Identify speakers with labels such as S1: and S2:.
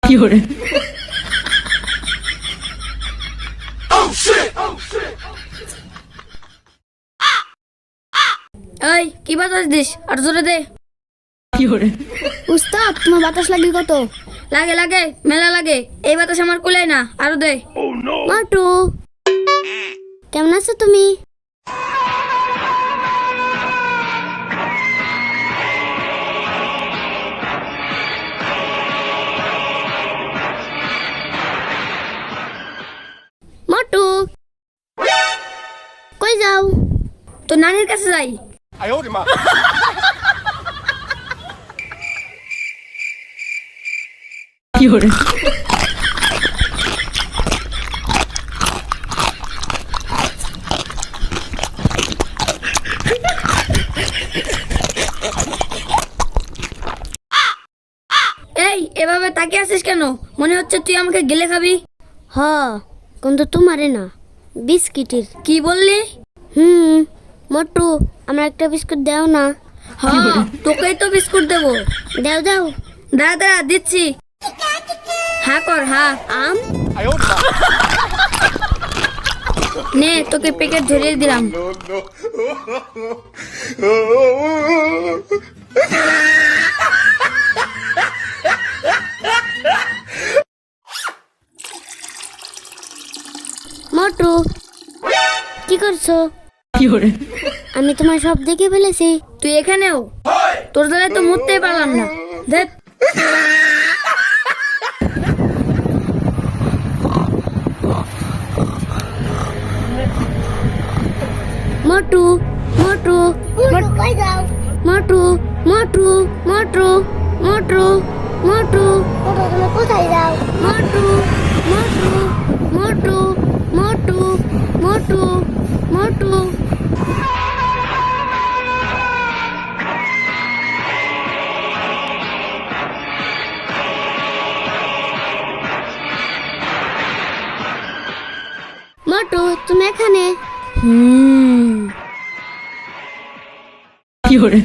S1: Fiore.
S2: এই কি বাতাস দিস আর জোরে দে।
S1: Fiore.
S3: উস্তাদ তোমার বাতাস লাগে কত?
S2: লাগে লাগে মেলা লাগে, এই বাতাস আমার কুলাই না, আরো দে।
S3: মাটু কেমন আছো তুমি? মাটু কই যাও?
S2: তো নানির কাছে যাই।
S4: 哎呦我的妈！
S1: Fiore.
S2: এই এভাবে তাকিয়ে আছিস কেন? মনে হচ্ছে তুই আমাকে গিলে খাবি।
S3: হ কিন্তু তোমারে না, বিস্কিটের।
S2: কি বললি?
S3: মোটু আমার একটা বিস্কুট দাও না।
S2: হ্যাঁ তোকেই তো বিস্কুট দেবো।
S3: দাও দাও।
S2: দাঁড়া দাঁড়া দিচ্ছি। হা কর হা।
S4: 哎呦我的妈
S2: নে তোকে প্যাকেট ধরিয়ে দিলাম।
S3: মোটু কি করছো?
S1: Fiore.
S3: আমি তোমার সব দেখে ফেলেছি।
S2: তুই এখানেও? তোর দ্বারা তো মরতেই পারলাম না। দেখ
S3: মোটু মোটু কই যাও? মোটু মোটু মোটু মোটু মোটু তুমি কোথায় যাও? মোটু মোটু মোটু মোটু মোটু মোটু মোটু তুমি এখানে?
S1: Fiore.